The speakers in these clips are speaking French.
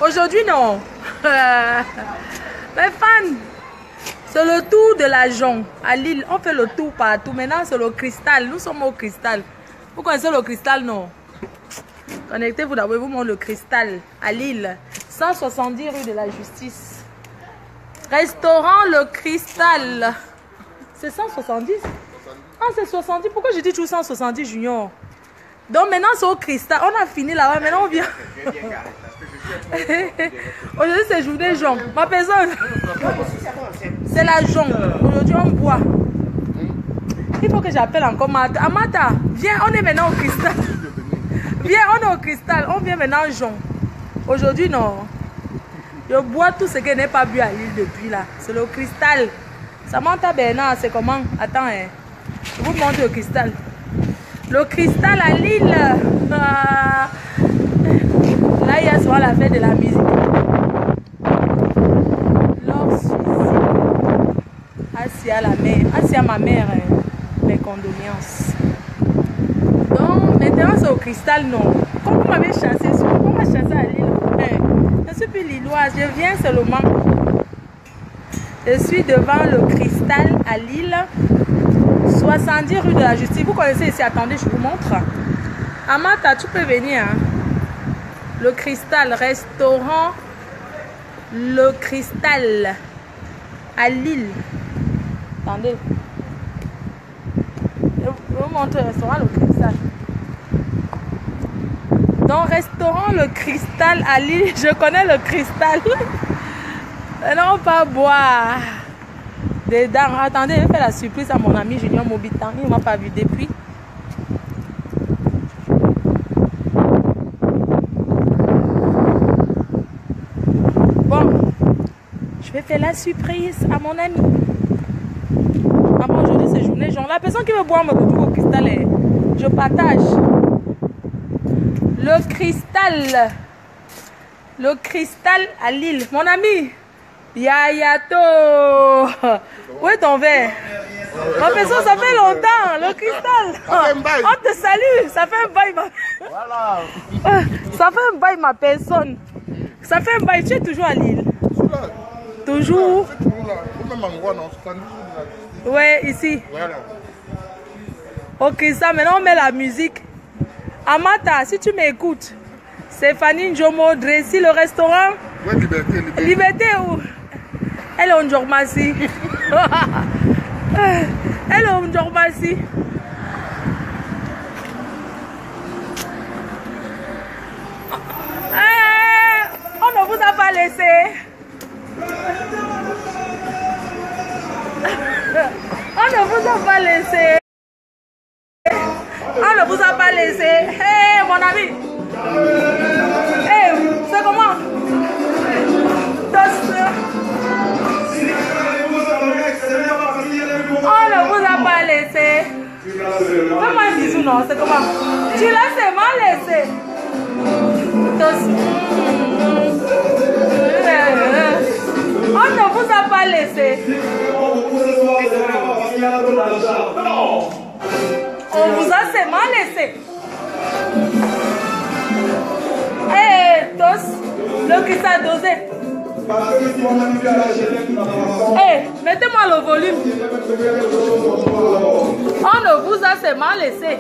Aujourd'hui, non. Mes fans, c'est le tour de la Jonc à Lille. On fait le tour partout. Maintenant, c'est le cristal. Nous sommes au cristal. Vous connaissez le cristal, non? Connectez-vous d'abord, vous montre le cristal à Lille. 170 rue de la Justice. Restaurant le cristal. C'est 170? Ah, c'est 70. Pourquoi je dis toujours 170 Junior? Donc maintenant, c'est au cristal. On a fini là-bas. Maintenant, on vient. Aujourd'hui, c'est journée Jonc. Ma personne, c'est la Jonc. Aujourd'hui, on boit. Il faut que j'appelle encore Mata. Amata, viens, on est maintenant au cristal. Viens, on est au cristal. On vient maintenant Jonc. Aujourd'hui, non. Je bois tout ce que je n'ai pas bu à Lille depuis là. C'est le cristal. Samantha Bernard, c'est comment? Attends, hein. Je vous montre le cristal. Le cristal à Lille. Là, il y a souvent la fête de la musique. Assia, la mère. Assia, ma mère. Mes condoléances. Donc, maintenant, c'est au cristal, non. Comme vous m'avez chassé, on m'a chassé à Lille. Je suis plus lilloise. Je viens seulement. Je suis devant le cristal à Lille. 70 rue de la Justice. Vous connaissez ici, attendez, je vous montre. Amata, tu peux venir. Hein? Le cristal, restaurant Le Cristal à Lille. Attendez. Je vous montre le restaurant Le Cristal. Donc, restaurant Le Cristal à Lille. Je connais le cristal. Non, pas boire. Dedans. Attendez, je vais faire la surprise à mon ami Junior Mobitan. Il ne m'a pas vu depuis. Bon, je vais faire la surprise à mon ami. Avant aujourd'hui, c'est journée Jonc. La personne qui veut boire me retrouve au cristal. Je partage. Le cristal. Le cristal à Lille. Mon ami. Yayato. Où est ton verre? Ma personne, ça fait longtemps. Le cristal. On te salue. Ça fait un bail, ma... Voilà. Ça fait un bail, ma personne. Ça fait un bail. Tu es toujours à Lille? Toujours. Ouais, ici. Voilà. Ok, ça, maintenant on met la musique. Amata, si tu m'écoutes, c'est Fanny Njomo, Dressi, le restaurant. Ouais, Liberté. Liberté où? Elle est en Jormasi. Elle est en Jormasi. On ne vous a pas laissé. On ne vous a pas laissé. On ne vous a pas laissé. Hé, mon ami. Hé, c'est comment? On ne vous a pas laissé. Fais-moi un bisou, non? C'est comment? Tu l'as seulement laissé. On ne vous a pas laissé. On vous a seulement laissé. Hé, Tos, le qui s'est dosé. Hé, mettez-moi le volume. On ne vous a seulement laissé.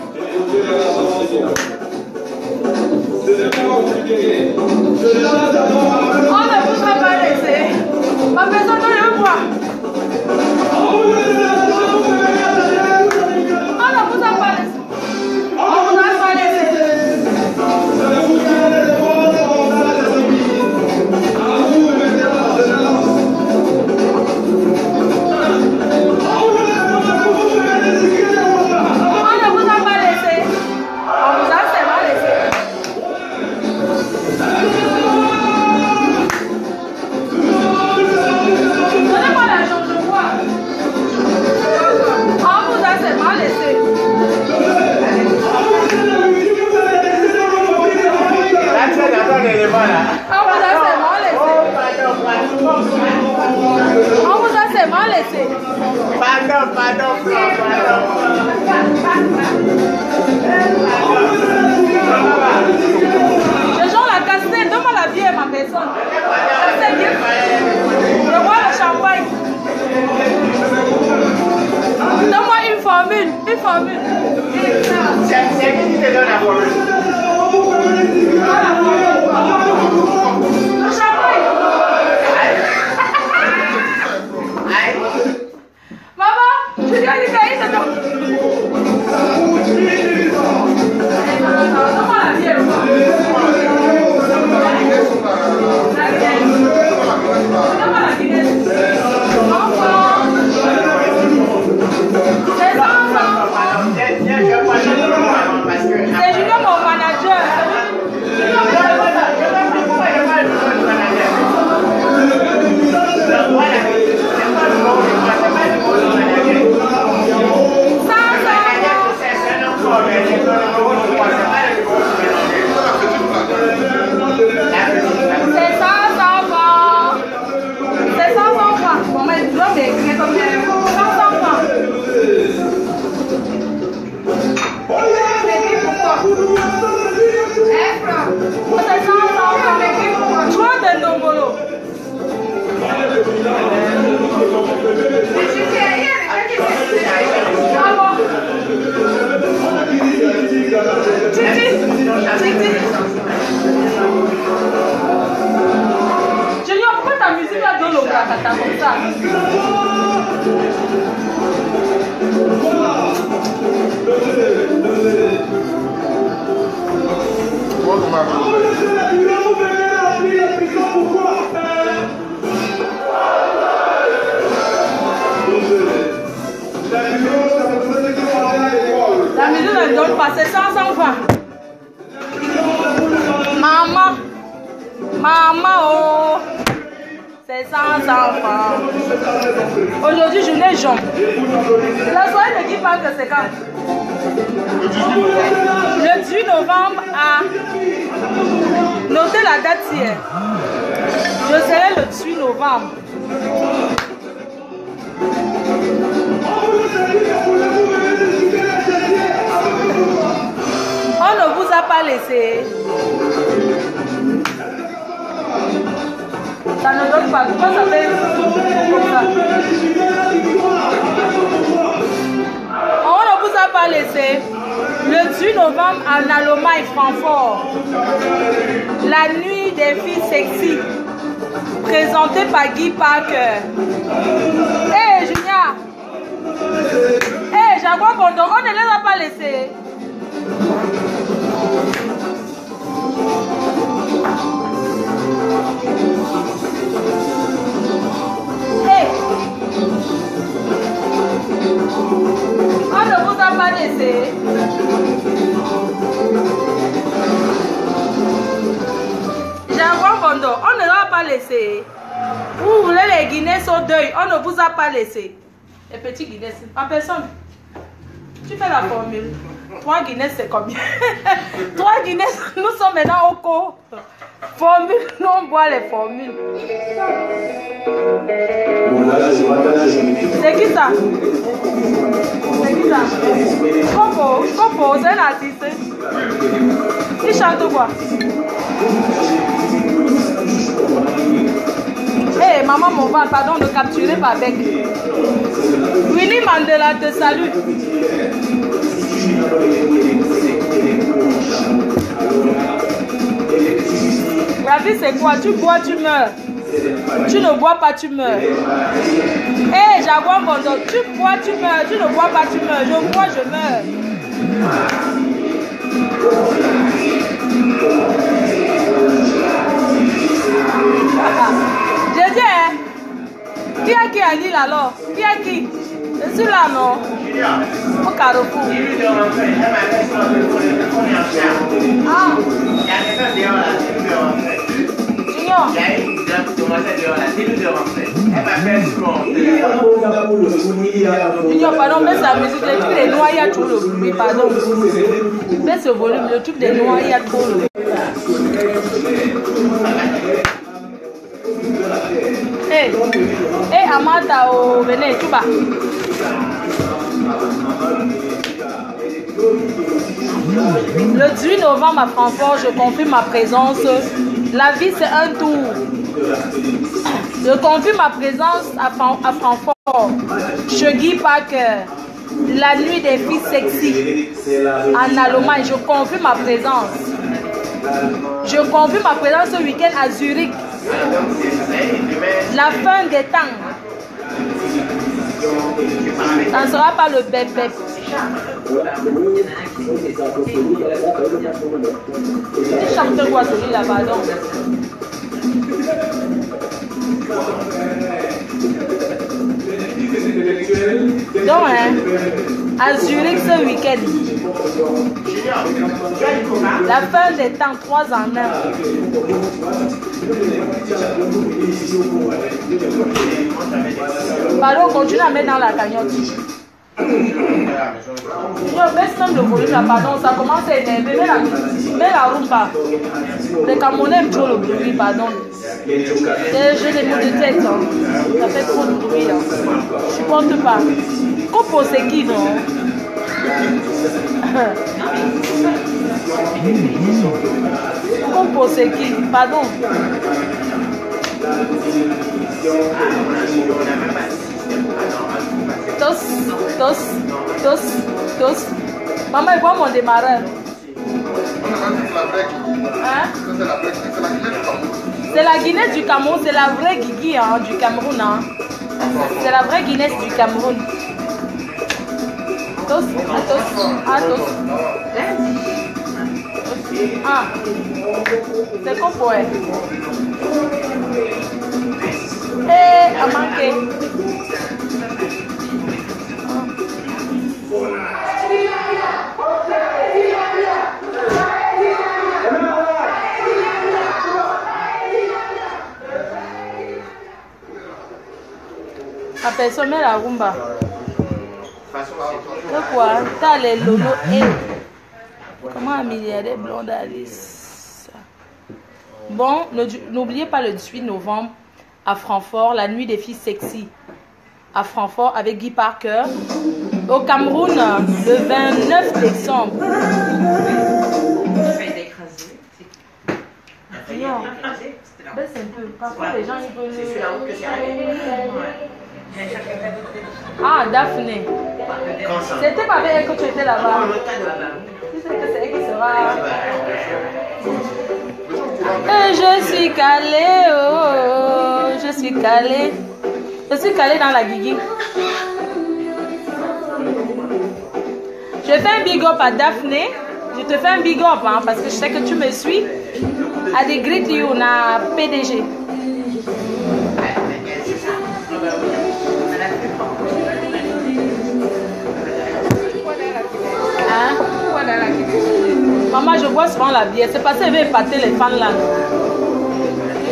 On ne vous a pas laissé. Ma personne ne le voit. On ne vous a pas laissé. On vous a pas laissé. On vous a seulement laissé. Pardon. Les gens la cassé, donne-moi la bière, ma personne. quelle formule? C'est qui te donne la formule? Le champagne. Maman, je lui ai dit qu'elle se donne. C'est Julien mon manager. Junior, pourquoi ta musique là dans le gratata comme ça? La musique ne donne pas, c'est 500 francs. Maman, maman, oh, c'est 500 francs. Aujourd'hui, journée jaune. La soirée ne dit pas que c'est quand. Le 18 novembre à... Notez la date hier. Je serai le 18 novembre. On ne vous a pas laissé. Ça ne donne pas. Pourquoi ça fait comme ça? On ne vous a pas laissé. Le 18 novembre à Naloma et Francfort. La nuit des filles sexy. Présentée par Guy Parker. Hey Junior. Hey Jaguar Bondo. On ne les a pas laissés. Hey. On ne vous a pas laissé. Jaguar Bondo, on ne l'a pas laissé. Vous voulez les Guinéens au deuil, on ne vous a pas laissé. Les petits Guinéens, en personne. Tu fais la formule. 3 Guinéens, c'est combien? 3 Guinéens, nous sommes maintenant au cours. Formule, nous on boit les formules. C'est qui ça? C'est qui ça? Coco, c'est un artiste. Il chante quoi? Hey, maman, mon ventre, pardon de capturer par bec. Winnie Mandela te salue. La vie c'est quoi? Tu bois, tu meurs. Tu ne bois pas, tu meurs. Hey, Jaguar Bondo, tu bois, tu meurs. Tu ne bois pas, tu meurs. Je bois, je meurs. Je dis, hein? Qui a qui à Lille alors? Qui a qui? Je suis là, non? Au Carrefour. Ah. Junior. Junior, pardon, baisse la musique. Le truc des noirs, il y a trop le bruit, pardon. Baisse le volume, le truc des noirs, il y a trop le bruit. Hey, hey, Amata, oh, venez, tu vas. Le 18 novembre à Francfort, je confirme ma présence. La vie, c'est un tour. Je confirme ma présence à Francfort. Je Guy Parker. la nuit des filles sexy en Allemagne. Je confirme ma présence. Je confirme ma présence ce week-end à Zurich. La fin des temps. Ça ne sera pas le bébé. Tu chantes quoi celui-là, pardon? Donc, hein, à Zurich ce week-end, la fin des temps, 3 en 1. Pardon, continue à mettre dans la cagnotte. Je baisse même le volume là, pardon, ça commence à énerver. Mets la rumba. Les Camerounais aiment trop le bruit, pardon. J'ai des maux de tête, hein. Ça fait trop de bruit. Hein. Je supporte pas. Coupe c'est qui, non? Coupe c'est qui? Pardon. Tos. Maman, il voit mon démarreur. Hein? C'est la Guinée du Cameroun, c'est la vraie Guigui hein, du Cameroun. Hein. C'est la vraie Guinée du Cameroun. Tos. Ah, c'est quoi pour elle? Eh, à manquer. La personne met la rumba. Pourquoi? T'as les lolo et comment un milliardaire blonde Alice. Bon, n'oubliez pas le 18 novembre à Francfort, la nuit des filles sexy. À Francfort avec Guy Parker. Au Cameroun, le 29 décembre. Non, baisse un peu. Parfois les gens ils veulent. Ah, Daphné. C'était pas avec elle que tu étais là-bas. Tu sais que c'est elle qui sera. Et je suis calée, oh, je suis calée. Je suis calée dans la guigui. Je fais un big up à Daphné. Je te fais un big up hein, parce que je sais que tu me suis. À des greet you, on a PDG. Hein? Maman, je bois souvent la bière. C'est parce qu'elle veut épater les fans là.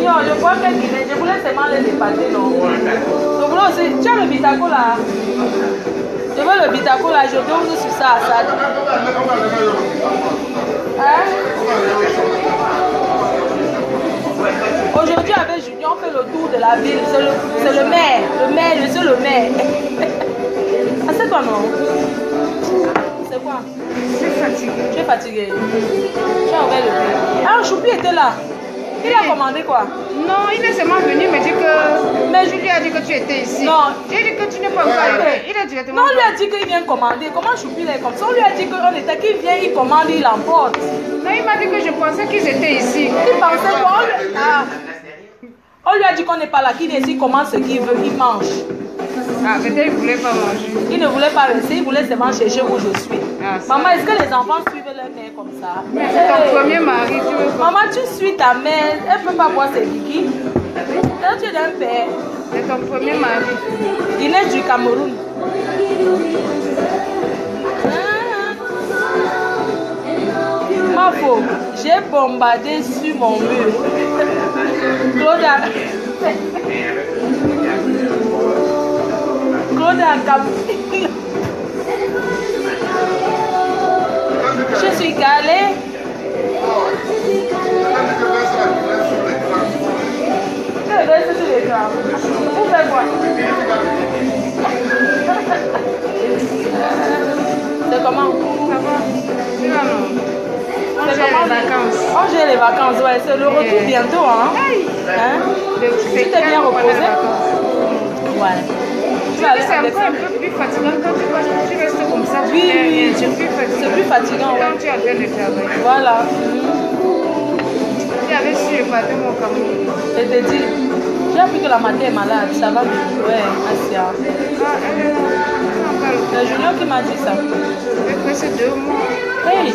Non, je bois que Guinée. Je voulais seulement les épater, non. Je voulais aussi. Tu as le bitaco là. Je veux le bitaco là. Je dose sur ça. Hein? Aujourd'hui avec Junior, on fait le tour de la ville. C'est le maire. Monsieur le maire. Ah, c'est toi non? C'est quoi? Je suis fatiguée. Tu es fatiguée. Tu as ouvert le pied. Ah, Choupi était là. Il a commandé quoi? Non, il est seulement venu me dire que. Mais je lui ai dit que tu étais ici. Non. J'ai dit que tu n'es pas encore arrivé. Il est directement. Non, on lui a dit qu'il vient commander. Comment Choupi est comme ça? On lui a dit qu'on était qu'il vient, il commande, il emporte. Non, il m'a dit que je pensais qu'ils étaient ici. Il pensait quoi? On lui a dit qu'on n'est pas là, qu'il est ici, commande ce qu'il veut, il mange. Ah, peut-être qu'il ne voulait pas manger. Il ne voulait pas rester, il voulait seulement chercher où je suis. Ah, maman, est-ce que les enfants suivent leur mère comme ça? Mais c'est ton premier mari, tu veux pas. Maman, tu suis ta mère, elle ne peut pas boire ses guigui. Là, tu es d'un père. C'est ton premier mari. Guinée du Cameroun. Ma faux, j'ai bombardé sur mon mur. Claude a capté. Je suis calée. Je vais sur les gars. Vous faites quoi? C'est comment? Ça va? Tu vas non? On gère les vacances. On gère les vacances, ouais. C'est le retour bientôt, hein? Hey. Hein? Tu t'es bien reposé? Ouais. vais aller c'est avec encore ça. un peu plus fatigant quand tu restes comme ça. Oui, oui, c'est plus fatigant. c'est plus fatigant. Quand Ouais. tu es en train de travailler. Voilà. Tu avais su le matin mon Cameroun. Je te dis, j'ai appris que la matin est malade, ça va mieux. Ouais, Asia. Ah, elle est là. C'est Junior qui m'a dit ça. Elle fait presque 2 mois. Hey!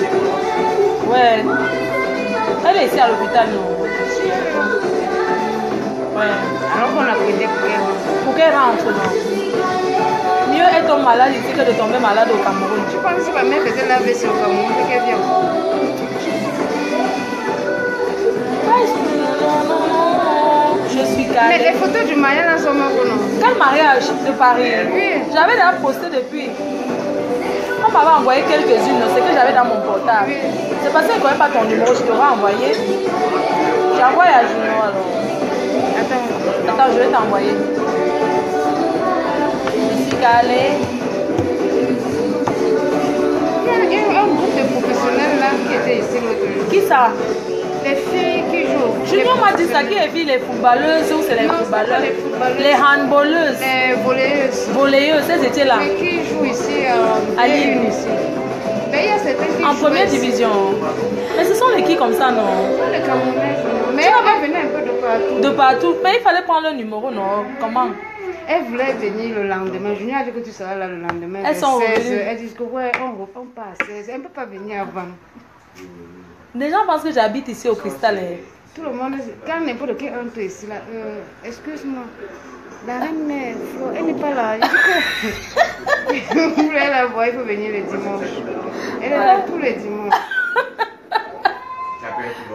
Ouais. Elle est ici à l'hôpital, non? Ouais. Alors qu'on a pris des prières. Pour qu'elle rentre, non? Mieux être malade ici que de tomber malade au Cameroun. Tu penses que ma mère faisait la vaisselle au Cameroun et qu'elle vient? Non. Je suis calme. Mais les photos du mariage là sont mortes, non? Quel mariage de Paris? Oui. J'avais déjà posté depuis. On m'avait envoyé quelques-unes, c'est que j'avais dans mon portable. Oui. C'est parce que je ne connais pas ton numéro, je t'aurais envoyé. J'ai envoyé à Junior alors. Attends, je vais t'envoyer. Je suis calée. Il y a un groupe de professionnels là qui était ici l'autre jour. Qui ça? Les filles qui jouent. Junior m'a dit ça, qui est vu les footballeuses ou c'est les Non, c'est pas footballeurs? les footballeuses. Les handballeuses, Les volleyeuses. volleyeuses, elles étaient là. Mais qui jouent ici À à Lille. Lille ici. Mais il y a certains qui En jouent première ici. division. Mais ce sont les qui comme ça, non? Les Camerounais. Mais elle venait un peu de partout. De partout. Mais il fallait prendre le numéro, non? Comment? Elle voulait venir le lendemain. Junior a dit que tu seras là le lendemain. Elles sont 16 revenues. heures. Elle dit que ouais, on part à 16 heures. Elle ne peut pas venir avant. Les gens pensent que j'habite ici au Cristal. Hein. Tout le monde, quand n'importe qui entre ici, là, excuse-moi, la reine mère, Flo, elle n'est pas là. Je dis que vous voulez la voir, il faut venir le dimanche. Elle est là tous les dimanches.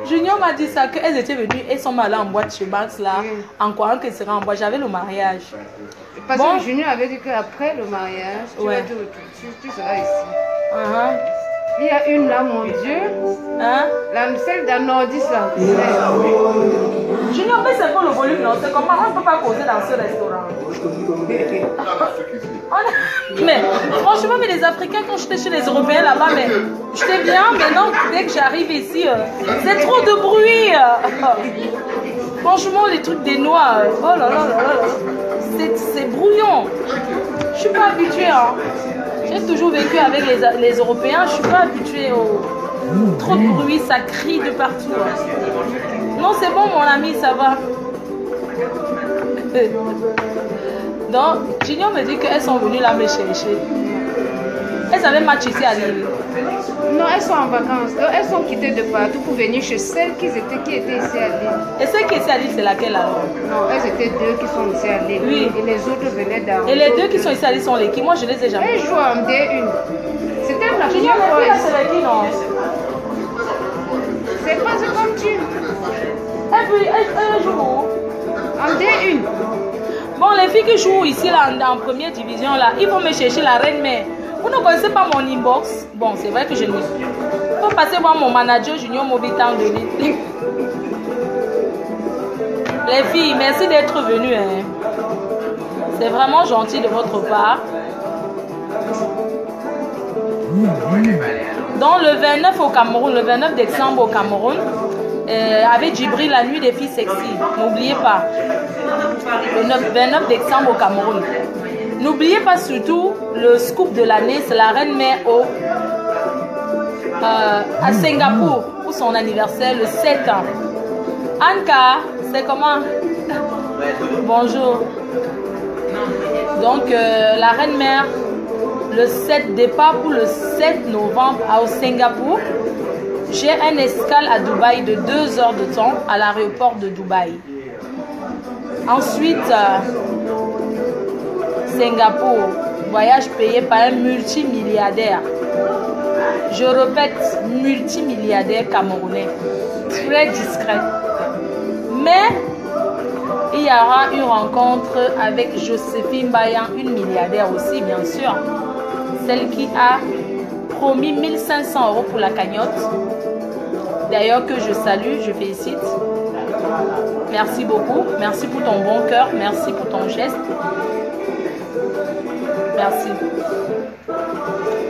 Junior m'a dit ça, qu'elles étaient venues, elles sont allées en boîte chez Max là, Oui. en croyant qu'elles seraient en boîte. J'avais le mariage. Parce Bon. que Junior avait dit qu'après le mariage, Ouais. tu seras ici. Uh-huh. Il y a une là, mon Dieu, Hein? celle d'un nordiste là. Junior, mais c'est pour le volume, non? C'est comment on ne peut pas causer dans ce restaurant. Mais franchement, mais les Africains, quand j'étais chez les Européens là-bas, mais j'étais bien, mais non, dès que j'arrive ici, c'est trop de bruit. Franchement, les trucs des Noirs, oh là là là là, c'est brouillon. Je suis pas habituée. Hein. J'ai toujours vécu avec les Européens, je suis pas habituée au trop de bruit, ça crie de partout. Non, c'est bon, mon ami, ça va. Donc, Junior me dit qu'elles sont venues là me chercher. Elles avaient match ici à Lille. Non, elles sont en vacances. Donc, elles sont quittées de partout pour venir chez celles qui étaient ici à Lille. Et celle qui est ici à Lille, c'est laquelle alors? Non, elles étaient 2 qui sont ici à Lille. Oui. Et les autres venaient d'Arles. Et les deux qui sont ici à Lille sont les qui? Moi, je les ai jamais. Elles jouent en D1. C'était la Junior, première mais là, fois. c'est les qui, non? C'est pas comme tu. Elles jouent où? En D1. Bon, les filles qui jouent ici là, en première division, là, ils vont me chercher la reine mère. Vous ne connaissez pas mon inbox? Bon, c'est vrai que je ne. Il faut passer voir mon manager Junior Mobile Town de Lille. Les filles, merci d'être venues. Hein. C'est vraiment gentil de votre part. Donc le 29 au Cameroun, le 29 décembre au Cameroun, avec Djibril, la nuit des filles sexy. N'oubliez pas. Le 29 décembre au Cameroun. N'oubliez pas surtout le scoop de l'année, c'est la reine mère à Singapour pour son anniversaire le 7 ans. Anka, c'est comment? Bonjour. Donc la reine mère, le 7 départ pour le 7 novembre au Singapour. J'ai un escale à Dubaï de 2 heures de temps à l'aéroport de Dubaï. Ensuite, Singapour, voyage payé par un multimilliardaire. Je répète, multimilliardaire camerounais. Très discret. Mais il y aura une rencontre avec Joséphine Bayan, une milliardaire aussi, bien sûr. Celle qui a promis 1500 € pour la cagnotte. D'ailleurs, que je salue, je félicite. Merci beaucoup. Merci pour ton bon cœur. Merci pour ton geste. Merci.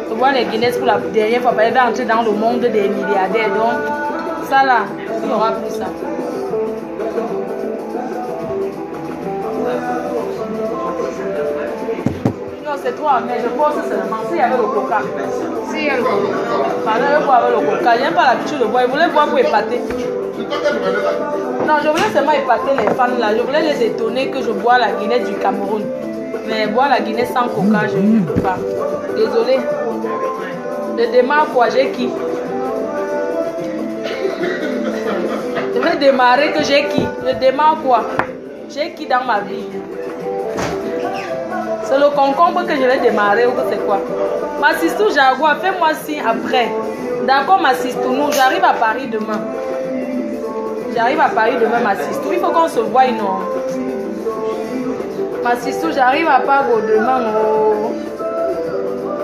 Je vois les Guinness pour la dernière fois. Elle va entrer dans le monde des milliardaires. Donc, ça là, il n'y aura plus ça. c'est toi, mais je pense seulement s'il y avait le coca. Si, il y a le coca. Pardon, je bois avec le coca. Je n'ai pas l'habitude de boire. Je voulais boire pour épater. Non, je voulais seulement épater les fans là. Je voulais les étonner que je bois la Guinée du Cameroun. Mais boire la Guinée sans coca, je ne peux pas. Désolée. Je démarre quoi, j'ai qui? Je vais démarrer que j'ai qui? Je démarre quoi? J'ai qui dans ma vie? C'est le concombre que je vais démarrer ou que c'est quoi? Ma sister Jaguar, fais-moi signe après. D'accord, ma sister, nous, j'arrive à Paris demain. J'arrive à Paris demain, ma sister. Il faut qu'on se voie, non? Ma sister, j'arrive à Paris demain. Oh.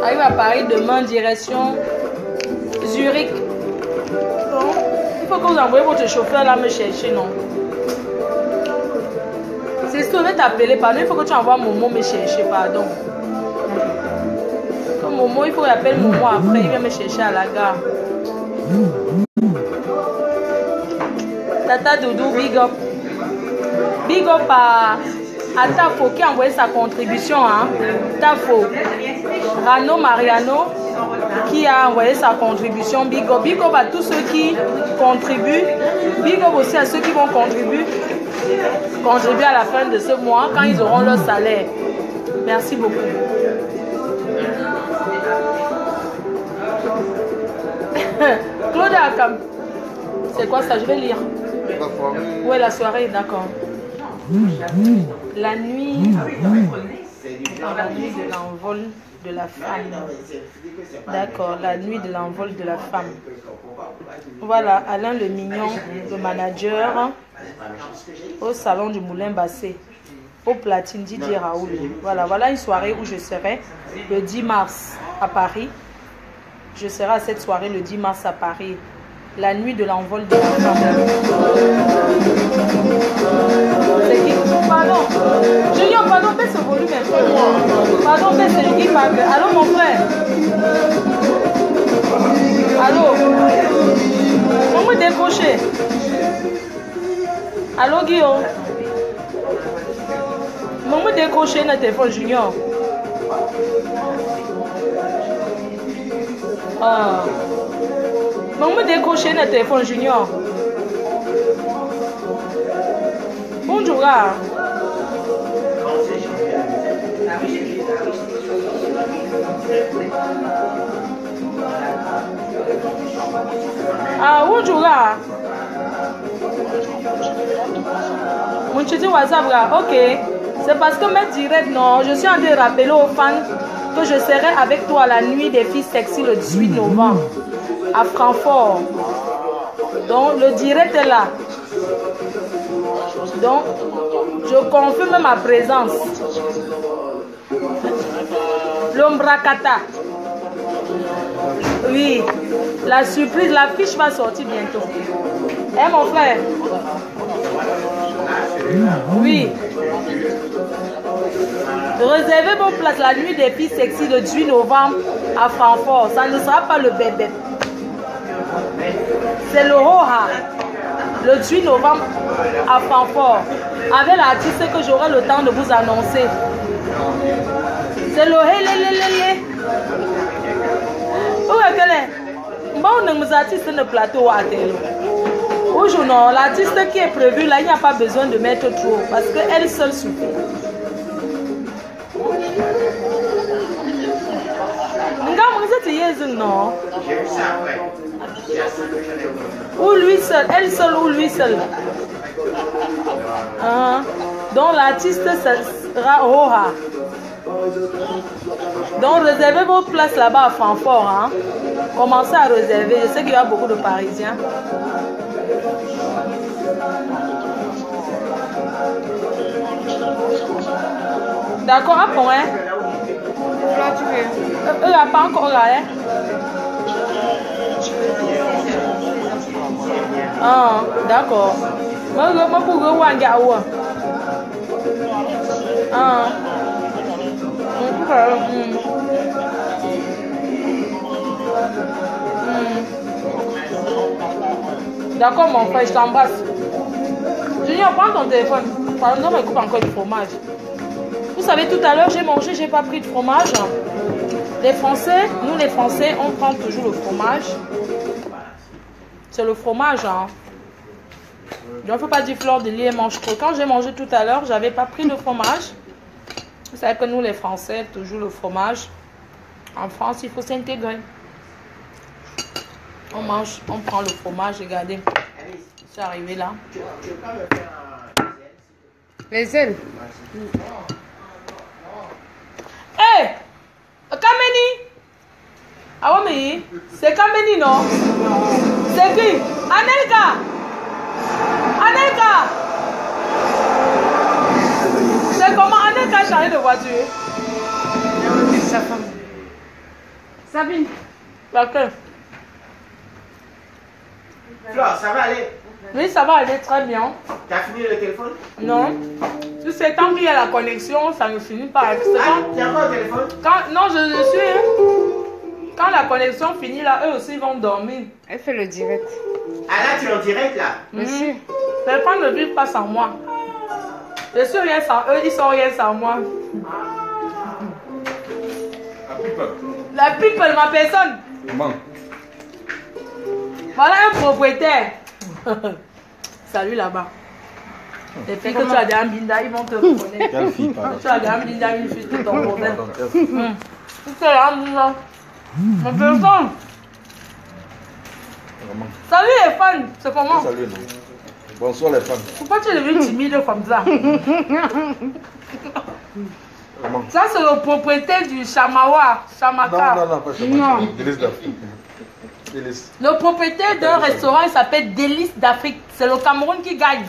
J'arrive à Paris demain, direction Zurich. Donc, il faut que vous envoyez votre chauffeur là me chercher, non? C'est ce que je vais t'appeler, pardon. Il faut que tu envoies Momo me chercher, pardon. Comme Momo, il faut qu'il appelle Momo après, il vient me chercher à la gare. Tata Doudou, big up. Big up à Tafo qui a envoyé sa contribution. Hein? Tafo. Rano Mariano qui a envoyé sa contribution. Big up. Big up à tous ceux qui contribuent. Big up aussi à ceux qui vont contribuer à la fin de ce mois quand ils auront leur salaire. Merci beaucoup. Claude Akam. C'est quoi ça? Je vais lire. Ouais, la soirée, d'accord. La nuit de l'envol de la femme. D'accord, la nuit de l'envol de la femme. Voilà, Alain le Mignon, le manager au salon du Moulin Bassé, au platine Didier Raoul. Voilà une soirée où je serai le 10 mars à Paris. Je serai à cette soirée le 10 mars à Paris. La nuit de l'envol de la femme. C'est qui? Pardon. Junior, pardon, baisse ce volume un peu. Pardon, baisse, c'est qui parle. Allô, mon frère. Allô. On me décrocher. Allô, Guillaume. On me décrocher notre téléphone, Junior. Ah. On me décrocher notre téléphone, Junior. Bonjour. Ah, bonjour. Mon petit WhatsApp là, ok. C'est parce que mes directs, non, je suis en train de rappeler aux fans que je serai avec toi la nuit des filles sexy le 18 novembre à Francfort. Donc le direct est là. Donc je confirme ma présence. L'ombracata. Oui, la surprise, la fiche va sortir bientôt. Eh mon frère? Oui. Réservez vos places la nuit des filles sexy le 18 novembre à Francfort. Ça ne sera pas le bébé. C'est le Roha. Le 18 novembre à Francfort. Avec l'artiste que j'aurai le temps de vous annoncer. C'est le Helelelele. Où est-ce qu'elle est? Bon, nous artistes de plateau à Télo. Aujourd'hui, non, l'artiste qui est prévu là, il n'y a pas besoin de mettre trop parce qu'elle seule suffit. Non. Ou lui seul, elle seule ou lui seul. Donc l'artiste sera Roha. Donc réservez vos places là-bas à Francfort. Hein. Commencez à réserver. Je sais qu'il y a beaucoup de Parisiens. D'accord, à point. Là, tu veux. Il n'y a pas encore là, hein? Ah, d'accord. Moi, je peux voir un gars. Ah. D'accord, mon frère, je t'embrasse. Junior, prends ton téléphone. Pardon, mais coupe encore du fromage. Vous savez, tout à l'heure, j'ai mangé, j'ai pas pris de fromage. Les Français, nous les Français, on prend toujours le fromage. C'est le fromage, hein. Donc, il ne faut pas dire fleur de lait mange trop. Quand j'ai mangé tout à l'heure, j'avais pas pris de fromage. Vous savez que nous les Français, toujours le fromage. En France, il faut s'intégrer. On mange, on prend le fromage, regardez. C'est arrivé là. Les ailes. Hé! Kameni! Ah oui, c'est Kameni, non? C'est qui? Anelka! Anelka! C'est comment Anelka a changé de voiture? Sa femme. Sabine. Laquelle? Flore, ça va aller? Oui, ça va aller très bien. Tu as fini le téléphone? Non. Tu sais, tant qu'il y a la connexion, ça ne finit pas. Ah, tu as encore au téléphone? Non, je suis. Quand la connexion finit, là, eux aussi vont dormir. Elle fait le direct. Ah là, tu es en direct là? Monsieur. Les femmes ne vivent pas sans moi. Je suis rien sans eux, ils sont rien sans moi. La people, ma personne. Maman. Voilà un propriétaire. Salut là-bas. Les filles que tu as des Ambinda, ils vont te reconnaître. Quelle fille, pardon? Tu as des Ambinda, une fille, c'est ton problème. Tu as des Ambinda. Ma personne. Maman. Salut les fans, c'est comment? Salut, non. Bonsoir les femmes. Pourquoi tu es devenu timide comme ça? Maman. Ça c'est le propriétaire du Chamawa, Chamaka. Non, pas Chamaka. Délice d'Afrique. Délice. Le propriétaire d'un restaurant, il s'appelle Délice d'Afrique. C'est le Cameroun qui gagne.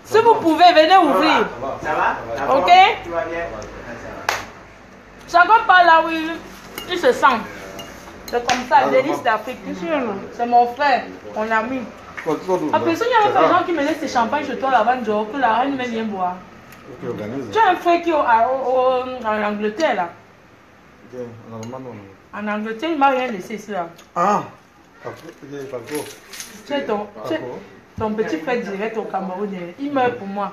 Si vous pouvez, venez ouvrir. Ça va? Ok? Tu vas bien? Chacun parle là où il se sent. C'est comme ça, Délice d'Afrique. C'est mon frère, mon ami. Après ça, il y a des gens qui me laissent des champagnes chez toi là-bas, que la reine vient boire. Ok, organise. Tu as un frère qui est en Angleterre là. Ok, en Allemagne, non. En Angleterre, il ne m'a rien laissé ici là. Ah! Tu es ton petit frère direct au Cameroun, il meurt pour moi.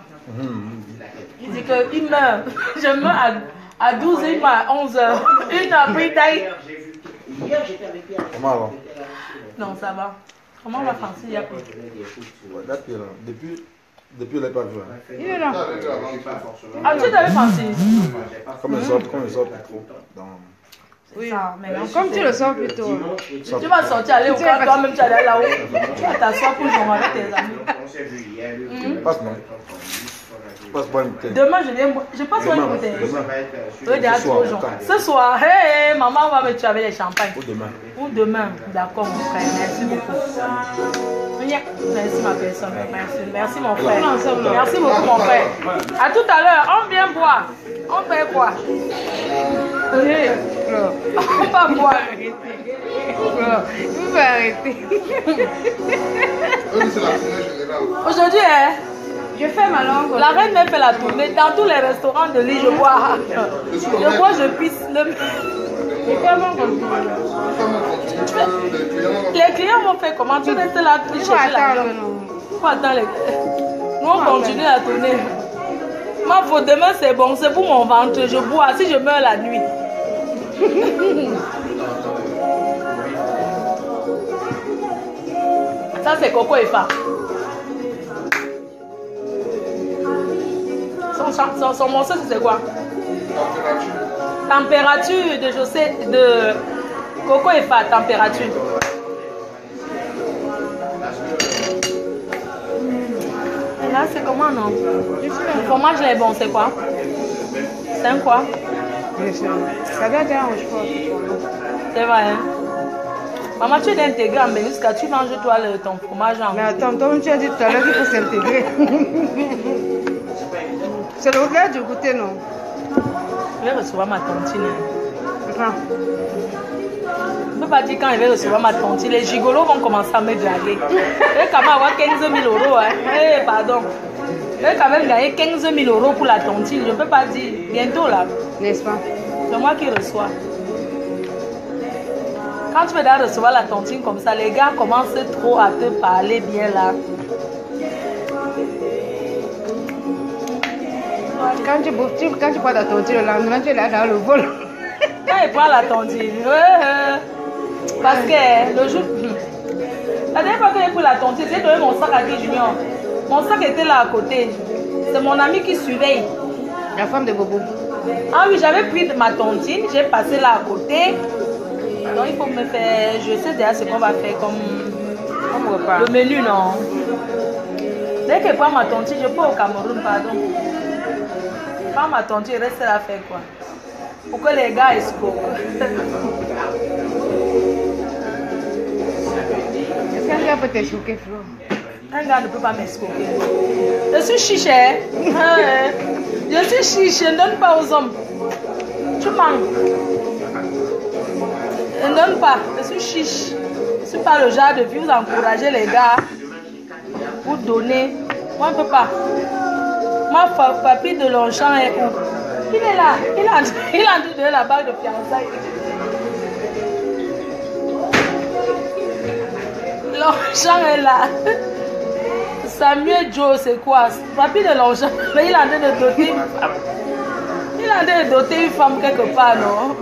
Il dit qu'il meurt. Je meurs à 12 h, il meurt à 11 h. Une après taille. Hier, j'étais avec lui. Comment alors? Non, ça va. Comment on va faire il y a plus? Depuis, elle n'est pas vu. Hein. Il est là. Ah, tu t'avais pensé? Comme ils sortent trop. Oui, mais non, Comme tu le sens plus tôt. tu vas sortir, aller au camp, toi-même tu vas aller là-haut. Tu vas t'asseoir pour jouer avec tes amis. On s'est vu hier. Passe, non? Passe pas une bouteille. Demain, je passe pas une bouteille. Demain. Oui, déjà trop gens. Ce soir, hey, maman va me tuer avec les champagnes. Ou demain. Ou demain. D'accord, mon frère. Merci beaucoup. Merci, ma personne. Merci, mon frère. Merci beaucoup, mon frère. À tout à l'heure. On vient boire. On fait quoi? On va boire. Vous pouvez arrêter. Aujourd'hui, Je fais ma langue. la reine me fait la tournée. Dans tous les restaurants de l'île, je bois. Je pisse. Les clients vont faire comment? Tu restes là, tu cherches la viande. Faut attendre les... Nous, on continue à tourner. Ma faute, demain, c'est bon. C'est pour mon ventre. Je bois. Si je meurs la nuit. Ça, c'est Coco et Fa. Son morceau, c'est quoi? Température de José, de Coco et Fa, température. Et là, c'est comment, non? Le fromage là est bon, c'est quoi? C'est un quoi? Ça doit être un rochefort. C'est vrai, hein? Maman, tu es intégré en Bénisca, tu manges toi ton fromage en... Mais attends, toi, tu as dit tout à l'heure qu'il faut s'intégrer. C'est le regard du goûter, non? Je vais recevoir ma tontine. Attends. Je ne peux pas dire quand je vais recevoir ma tontine, les gigolos vont commencer à me draguer. Je vais quand même avoir 15 000 €. Hein. Hey, pardon. Je vais quand même gagner 15 000 € pour la tontine. Je ne peux pas dire bientôt là. N'est-ce pas? C'est moi qui reçois. Quand tu vas recevoir la tontine comme ça, les gars commencent trop à te parler bien là. Quand tu prends ta tontine, le lendemain, tu es là dans le vol. Quand il prend la tontine, parce que le jour... La dernière fois que j'ai pris la tontine, j'ai donné mon sac à qui, Junior. Mon sac était là à côté. C'est mon ami qui surveille. La femme de Bobo. Ah oui, j'avais pris ma tontine, j'ai passé là à côté. Donc il faut me faire... Je sais déjà ce qu'on va faire comme repas. Le menu, non. Dès que je prends ma tontine, je pars au Cameroun, pardon. Je prends ma tontine, je reste là à faire quoi? Pour que les gars escroquent. Est-ce qu'un gars peut t'escroquer, Flo? Un gars ne peut pas m'escroquer. Je suis chiche, hein? Je suis chiche, je ne donne pas aux hommes. Tu manques. Je ne donne pas, je suis chiche. Je ne suis pas le genre de vie où vous encouragez les gars. Vous donner. Moi, je ne peux pas. Ma papy de Longchamp est où? Il est là. Il a dû donner la bague de fiançailles. Longchamp est là. Samuel Joe, c'est quoi? Papy de Longchamp. Mais il est en train de doter une femme. Il est en train de doter une femme quelque part, non?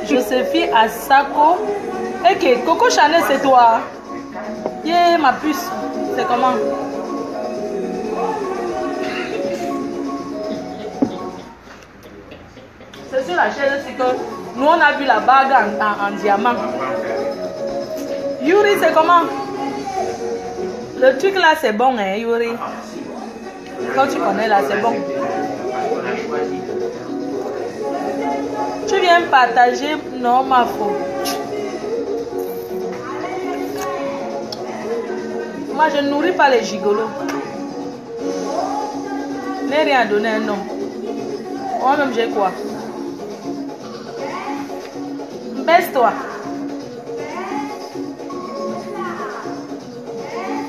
Joséphine Asako. Ok, Coco Chanel, c'est toi. Yeah, ma puce. C'est comment? C'est sur la chaise, c'est que nous on a vu la bague en diamant. Yuri, c'est comment? Le truc là, c'est bon, hein, Yuri? Quand tu connais là, c'est bon. Tu viens partager? Non, ma faute. Moi, je ne nourris pas les gigolos. Je n'ai rien donné à un homme. Moi-même, j'ai quoi? Baisse-toi.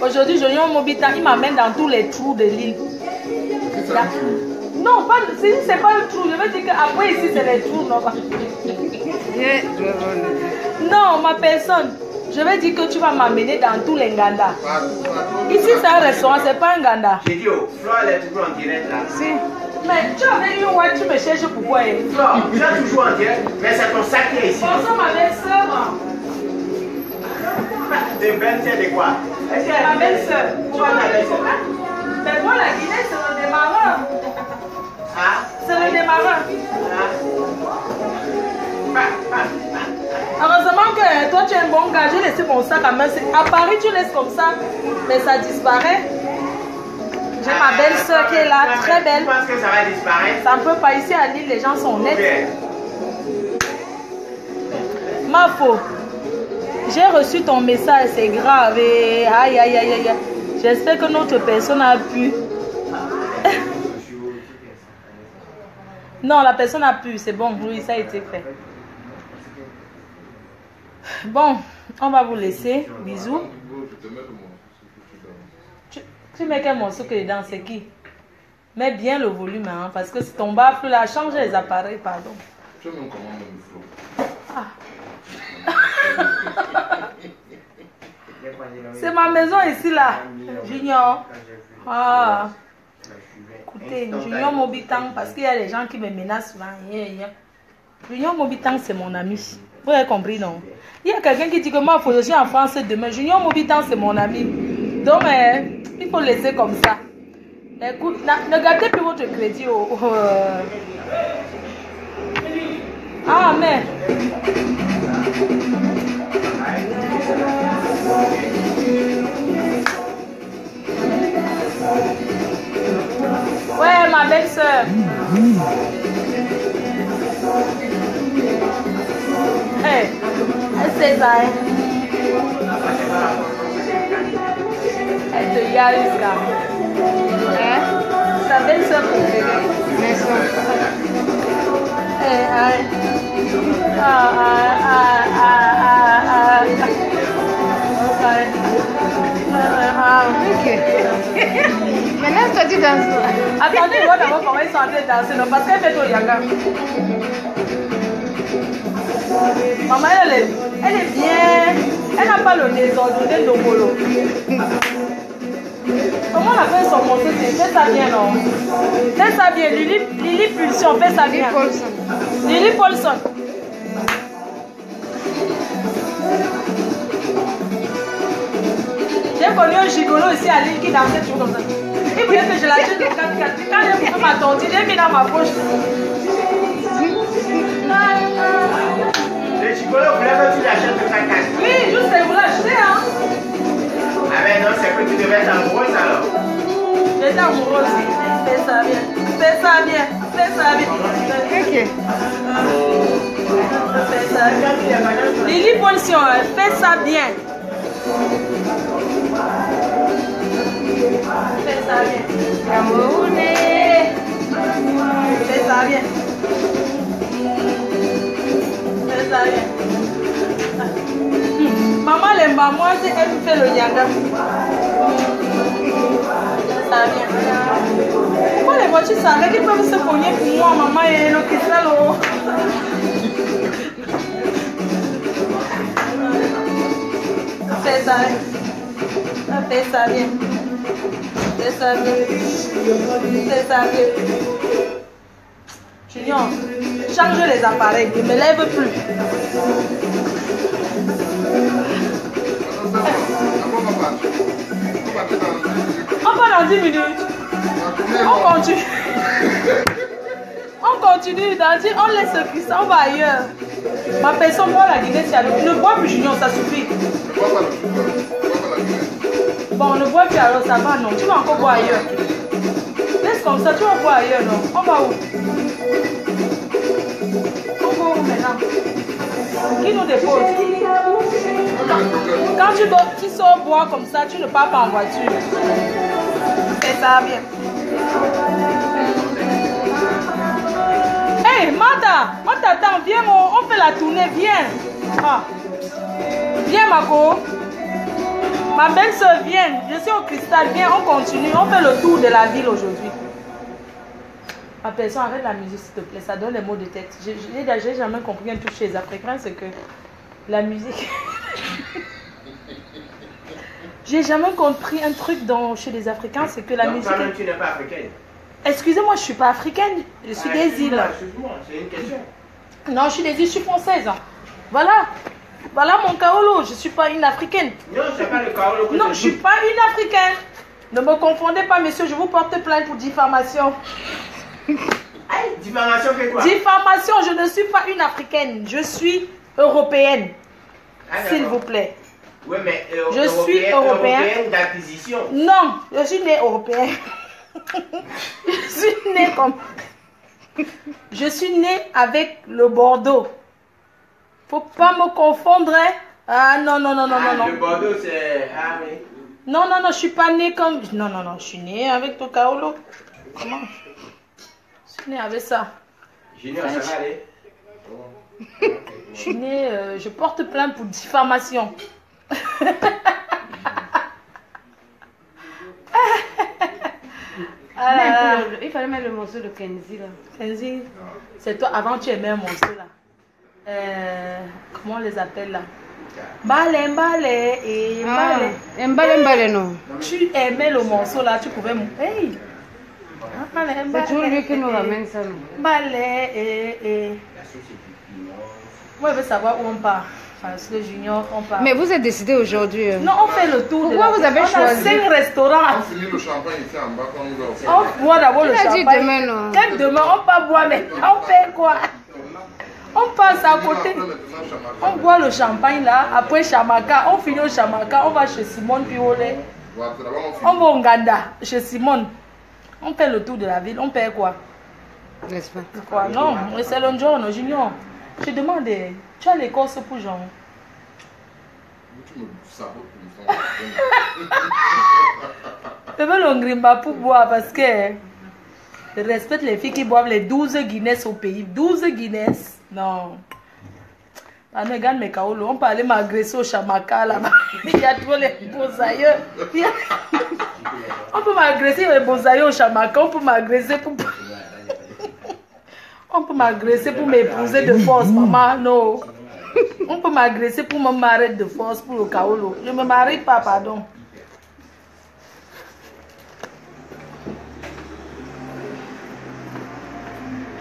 Aujourd'hui, je viens au Mobitan, il m'amène dans tous les trous de l'île. Non, c'est pas le trou. Je veux dire qu'après ici, c'est les trous. Non, ma personne. Je vais dire que tu vas m'amener dans tous les Nganda. Ici, c'est un restaurant, c'est pas un Nganda. J'ai dit, oh, Flore, elle est toujours en direct là. Si. Mais tu avais eu ouais, tu me cherches pourquoi? Flore, tu es toujours en direct, mais c'est ton sac qui est ici. Bonsoir, ma belle-sœur. T'es belle-sœur de quoi? C'est ma belle-sœur. Tu vois ta belle-sœur? Mais moi, la Guinée, c'est le démarreur. Ah? C'est le démarreur. Ah? Heureusement que toi, tu es un bon gars. J'ai laissé mon sac à main. À Paris, tu laisses comme ça, mais ça disparaît. J'ai ma belle-sœur qui est là, très belle. Tu penses que ça va disparaître? Ça ne peut pas. Ici à Lille, les gens sont nets. Ma faute. J'ai reçu ton message, c'est grave. Et aïe, aïe, aïe, aïe. J'espère que notre personne a pu. Non, la personne a pu. C'est bon, oui, ça a été fait. Bon, on va vous laisser. Bisous. Tu mets quel morceau que dedans? C'est qui? Mets bien le volume, hein, parce que si ton baffle là, change les appareils, pardon. Tu veux même comment le micro? Ah. C'est ma maison ici là, Junior. Ah. Écoutez, Junior Mobitan, parce qu'il y a des gens qui me menacent souvent. Junior Mobitan, c'est mon ami. Vous avez compris, non? Il y a quelqu'un qui dit que moi, je suis en France demain. Junior Mobitan, c'est mon ami. Donc, il faut laisser comme ça. Écoute, ne gâtez plus votre crédit. Ah, mais. Ouais, ma belle-sœur. Hey, elle sait ça, hein? Elle te yaouse là. Hein? Ta belle-sœur préférée. Hey, Ok. Maintenant, toi, tu danses. Attendez, moi d'abord, comment ils sont en train de danser, non? Parce qu'elle fait tout le yanga. Maman, elle est bien. Elle n'a pas le désordonné de Molo. Oh, Comment on appelle son morceau? Fais ça bien, non? Fais ça bien. Lily Pulsion, fais ça bien. Lily Paulson. J'ai connu un gigolo ici à Lille qui dansait toujours comme ça. Il voulait que je l'achète le 4x4. Quand il a ma tontine, il a mis dans ma poche. Le gigolo voulait que tu l'achètes le 4x4. Oui, juste il voulait acheter, hein. Ah ben non, c'est que tu devais être amoureuse alors. J'étais amoureuse. Fais ça bien. Fais ça bien. Fais ça bien. Ok. Fais ça bien. Lily Polsion, fais ça bien. Fais ça bien. Camerounais. Fais ça bien. Fais ça bien. Maman l'aime pas, moi, elle me fait le yanga. Fais ça bien. Pourquoi les voitures s'arrêtent? Ils peuvent se cogner pour moi, maman et le cristal. Fais ça bien. Fais ça bien. Fais ça bien. Fais ça bien. Junior, change les appareils, ne me lève plus. On va dans 10 minutes. On continue. On continue dans 10, on laisse le cristal, on va ailleurs. Ma personne boit la Guinée, ne bois plus Junior, ça suffit. Bon, ne bois plus alors, ça va, non. Tu vas encore boire ailleurs. Laisse comme ça, tu vas boire ailleurs, non. On va où? On va où maintenant? Qui nous dépose? Quand tu sors boire comme ça, tu ne pars pas en voiture. Fais ça bien. Hey, Martha, on t'attend, viens, on fait la tournée, viens. Ah. Viens, Marco. Ma belle-soeur, viens. Je suis au cristal, viens, on continue. On fait le tour de la ville aujourd'hui. Ma personne, arrête la musique, s'il te plaît, ça donne les mots de tête. J'ai jamais compris un truc chez les Africains, c'est que la musique. J'ai jamais compris un truc chez les Africains, c'est que la musique. Toi-même, tu n'es pas africaine. Excusez-moi, je ne suis pas africaine, je suis des îles. Excuse-moi, c'est une question. Non, je suis des îles, je suis française. Voilà. Voilà mon kaolo, je ne suis pas une africaine. Non, c'est pas le kaolo. Non, je ne suis pas une africaine. Ne me confondez pas, monsieur, je vous porte plainte pour diffamation. Hey, diffamation, que quoi? Diffamation, je ne suis pas une africaine, je suis européenne. S'il vous plaît. Oui, mais je suis européenne d'acquisition. Non, je suis née européenne. Je suis née comme... Je suis née avec le Bordeaux. Faut pas me confondre. Ah non, non, non, non, non, non. Le Bordeaux, c'est... Ah oui. Non, non, non, je suis pas née comme... Non, non, non, je suis née avec le kaolo. Comment? Je suis née avec ça. Junior, ça va aller? Je suis née... je porte plainte pour diffamation. Il fallait mettre le morceau de Kenzie là. Kenzie, c'est toi, avant tu aimais un morceau là. Comment on les appelle là? Balé, balé et balé. Balé, balé, non. Tu aimais le morceau là, tu pouvais... Hey! C'est toujours lui qui nous ramène ça. Balé et... Moi je veux savoir où on part. Parce que Junior, on part. Mais vous êtes décidé aujourd'hui. Non, on fait le tour. Pourquoi vous avez choisi? On a 5 restaurants. On finit le champagne ici en bas quand nous allons. On boit d'abord le champagne. Demain, non. Quand demain, on pas boire, mais on fait quoi? On passe à côté. On boit le champagne là, après Chamaka, on finit au Chamaka, on va chez Simone puis on va au Nganda, chez Simone. On fait le tour de la ville, on paie quoi? N'est-ce pas? Quoi? Non, c'est le jour, Junior. Je demande, tu as l'écorce pour Jean? Tu me sabotes pour Je veux le grimba pour boire parce que je respecte les filles qui boivent les 12 Guinness au pays. 12 Guinness? Non. Ah, regarde mes kaolo, on peut aller m'agresser au Chamaka là-bas. Il y a trop les beaux aïeux. On peut m'agresser les beaux aïeux au Chamaka, on peut m'agresser pour... On peut m'agresser pour m'épouser de force, maman, non. On peut m'agresser pour me marier de force pour le kaolo. Je ne me marie pas, pardon.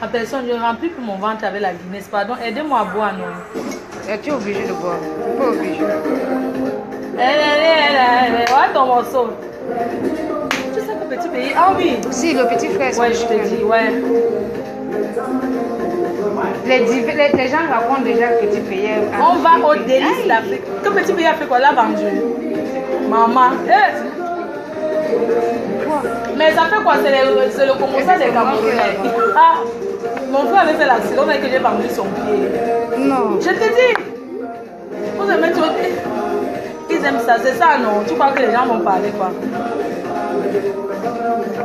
Ma personne, je remplis plus mon ventre avec la Guinness. Pardon, aidez-moi à boire, non? Tu es obligé de boire. Pas obligé. Ouais, ton morceau. Tu sais que petit pays. Ah oui. Si, le petit frère. Ouais, je te dis, ouais. Les gens racontent déjà que petit pays. On va au délice d'Afrique. Que petit pays a fait quoi? L'a vendu. Maman. Mais ça fait quoi? C'est le commençant des Camerounais. Ah, mon frère avait fait l'accident, mais que j'ai vendu son pied. Non. Je te dis. Vous aimez tout. Ils aiment ça, c'est ça, non? Tu crois que les gens vont parler quoi?